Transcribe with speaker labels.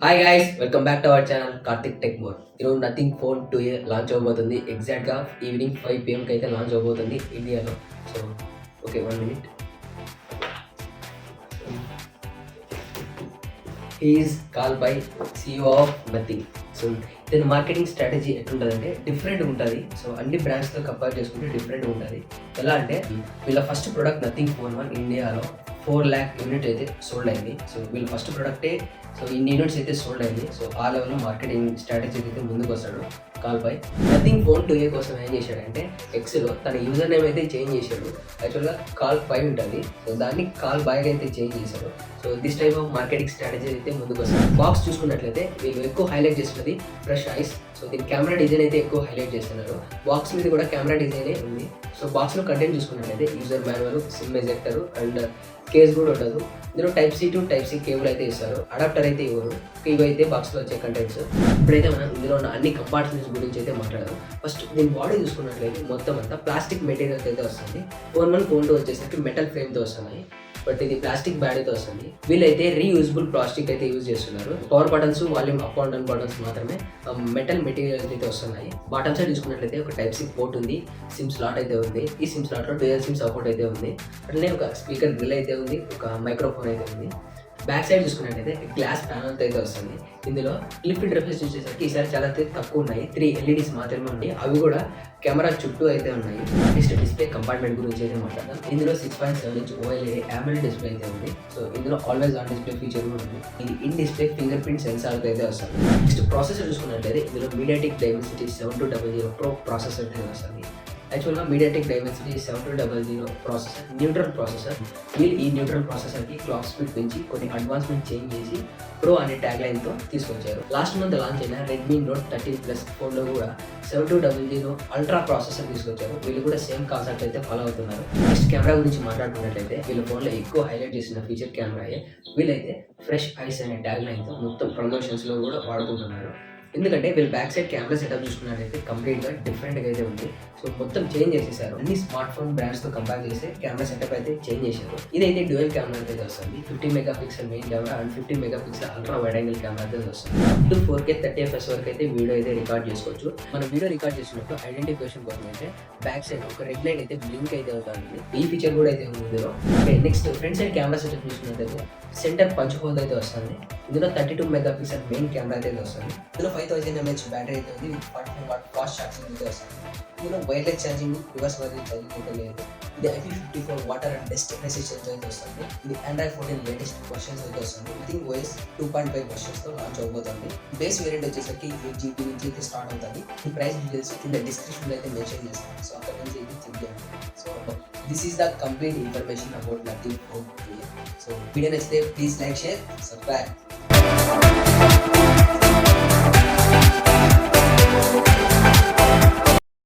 Speaker 1: Hi guys, welcome back to our channel Karthik tech more. ఈరోజు Nothing phone 2A launch అవబోతుంది. ఎగ్జాక్ట్గా evening 5 PM అయితే launch అవబోతుంది ఇండియాలో. So okay, 1 minute. He is call by CEO of Nothing. So దీని marketing strategy ఎట్లుంటుందంటే different ఉంటుంది. So అన్ని బ్రాండ్స్తో కంపేర్ చేసుకుంటే డిఫరెంట్ ఉంటుంది. ఎలా అంటే వీళ్ళ ఫస్ట్ ప్రోడక్ట్ నథింగ్ ఫోన్ 1 ఇండియాలో 4 lakh యూనిట్ అయితే సోల్డ్ అయింది. సో వీళ్ళ ఫస్ట్ ప్రోడక్టే సో ఇన్ని యూనిట్స్ అయితే సోల్డ్ అయింది. సో ఆ లెవెల్లో మార్కెటింగ్ స్ట్రాటజీ అయితే ముందుకు వస్తాడు call by. Nothing phone 2A కోసం ఏం చేశాడంటే ఎక్స్లో తన యూజర్ నేమ్ అయితే చేంజ్ చేశాడు. యాక్చువల్గా కాల్ 5 ఉంటుంది. సో దాన్ని కాల్ బాయ్గా అయితే చేంజ్ చేశాడు. So this type of marketing strategy అయితే ముందుకు వస్తాడు. బాక్స్ చూసుకున్నట్లయితే వీళ్ళు ఎక్కువ హైలైట్ చేస్తున్నది ఫ్రెష్ ఐస్. సో దీని కెమెరా డిజైన్ అయితే ఎక్కువ హైలైట్ చేస్తున్నారు. బాక్స్ మీద కూడా కెమెరా డిజైనే ఉంది. సో బాక్స్లో కంటెంట్ చూసుకున్నట్లయితే user manual, SIM ejector and case కూడా ఉండదు. ఇందులో Type-C to Type-C కేబుల్ అయితే ఇస్తారు. అడాప్టర్ అయితే ఇవ్వరు. ఇవి అయితే బాక్స్లో వచ్చే కంటెంట్స్. ఇప్పుడైతే మనం ఇందులో ఉన్న అన్ని కంపార్ట్మెంట్స్ గురించి అయితే మాట్లాడదాం. ఫస్ట్ దీని బాడీ చూసుకున్నట్లయితే మొత్తం అంతా ప్లాస్టిక్ మెటీరియల్స్ అయితే వస్తుంది. ఫోన్ 1, ఫోన్ 2 వచ్చేసరికి మెటల్ ఫ్రేమ్తో వస్తున్నాయి. బట్ ఇది ప్లాస్టిక్ బాడీతో వస్తుంది. వీళ్ళైతే రీయూజబుల్ ప్లాస్టిక్ అయితే యూజ్ చేస్తున్నారు. Power buttons, volume up and down buttons మాత్రమే మెటల్ మెటీరియల్స్ అయితే వస్తున్నాయి. బాటమ్ సైడ్ చూసుకున్నట్లయితే ఒక Type-C పోర్ట్ ఉంది. సిమ్ స్లాట్ అయితే ఉంది. ఈ సిమ్ స్లాట్లో డ్యూయల్ సిమ్ సపోర్ట్ అయితే ఉంది. అట్లనే ఒక స్పీకర్ గ్రిల్ అయితే ఉంది. ఒక మైక్రోఫోన్ అయితే ఉంది. బ్యాక్ సైడ్ చూసుకున్నట్టయితే గ్లాస్ ప్యానల్ అయితే వస్తుంది. ఇందులో లిక్విడ్ ఇంటర్ఫేస్ చూసేసరికి ఈసారి చాలా తక్కువ ఉన్నాయి. 3 LEDs మాత్రమే ఉన్నాయి. అవి కూడా కెమెరా చుట్టూ అయితే ఉన్నాయి. నెక్స్ట్ డిస్ప్లే కంపార్ట్మెంట్ గురించి అయితే మాట్లాడదాం. ఇందులో 6.7 inch OLED AMOLED డిస్ప్లే అయితే ఉంది. సో ఇందులో ఆల్వేస్ ఆన్ డిస్ప్లే ఫీచర్ కూడా ఉంది. ఇది in display finger print censor అయితే వస్తుంది. నెక్స్ట్ ప్రాసెసర్ చూసుకున్నట్లయితే ఇందులో MediaTek Dimensity 7200 Pro ప్రాసెసర్ అయితే వస్తుంది. యాక్చువల్గా MediaTek Dimensity 7200 processor neutral processor. వీళ్ళు ఈ న్యూట్రల్ ప్రాసెసర్కి క్లాక్ స్పీడ్ పెంచి కొన్ని అడ్వాన్స్మెంట్ చేంజ్ చేసి ప్రో అనే ట్యాగ్ లైన్తో తీసుకొచ్చారు. లాస్ట్ మంత్ లాంచ్ అయిన Redmi Note 13+ ఫోన్లో కూడా 7200 అల్ట్రా ప్రాసెసర్ తీసుకొచ్చారు. వీళ్ళు కూడా సేమ్ కాన్సెప్ట్ అయితే ఫాలో అవుతున్నారు. నెక్స్ట్ కెమెరా గురించి మాట్లాడుకున్నట్లయితే వీళ్ళ ఫోన్లో ఎక్కువ హైలైట్ చేసిన ఫీచర్ కెమెరాయే. వీళ్ళైతే ఫ్రెష్ ఐస్ అనే ట్యాగ్ లైన్తో మొత్తం ప్రమోషన్స్లో కూడా వాడుకుంటున్నారు. ఎందుకంటే వీళ్ళు బ్యాక్ సైడ్ కెమెరా సెటప్ చూసుకున్నట్లయితే కంప్లీట్గా డిఫరెంట్గా అయితే ఉంది. సో మొత్తం చేంజ్ చేసేసారు. అన్ని స్మార్ట్ ఫోన్ బ్రాండ్స్తో కంపేర్ చేస్తే కెమెరా సెటప్ అయితే చేంజ్ చేశారు. ఇదైతే డ్యూయల్ కెమెరా అయితే వస్తుంది. 50 megapixel main camera and 50 megapixel ultra wide angle camera అయితే వస్తుంది. 4K 30fps వరకు అయితే వీడియో అయితే రికార్డ్ చేసుకోవచ్చు. మనం వీడియో రికార్డ్ చేసినప్పుడు ఐడెంటిఫికేషన్ కోసం అయితే బ్యాక్ సైడ్ ఒక రెడ్ లైన్ అయితే బ్లింక్ అయితే అవుతుంది. ఈ ఫీచర్ కూడా అయితే ఉంది ఇందులో. Next front side camera setup చూసుకున్నట్లయితే సెంటర్ పంచ్ హోల్ అయితే వస్తుంది. ఇందులో 32 మెగాపిక్సెల్ మెయిన్ కెమెరా అయితే వస్తుంది. ఇందులో 5000 mAh బ్యాటరీ అయితే ఉంది. 45 వాట్ ఫాస్ట్ ఛార్జింగ్ అయితే వస్తుంది. ఇందులో wireless charging, reverse wireless charging అయితే లేదు. ఇది IP54 water and dust resistance అయితే వస్తుంది. ఇది Android 14 లేటెస్ట్ వర్షన్స్ అయితే వస్తుంది. విత్ OS 2.5 వర్షన్స్తో లాంచ్ అవబోతుంది. బేస్ వేరియంట్ వచ్చేసరికి 8GB నుంచి అయితే స్టార్ట్ అవుతుంది. ఈ ప్రైస్ డీటెయిల్స్ కింద డిస్క్రిప్షన్లో అయితే మెన్షన్ చేస్తాను. సో అక్కడ నుంచి అయితే చెక్ చేయండి. So this is the complete information about nothing phone 2A. So video నచ్చితే ప్లీజ్ లైక్, షేర్, సబ్స్క్రైబ్.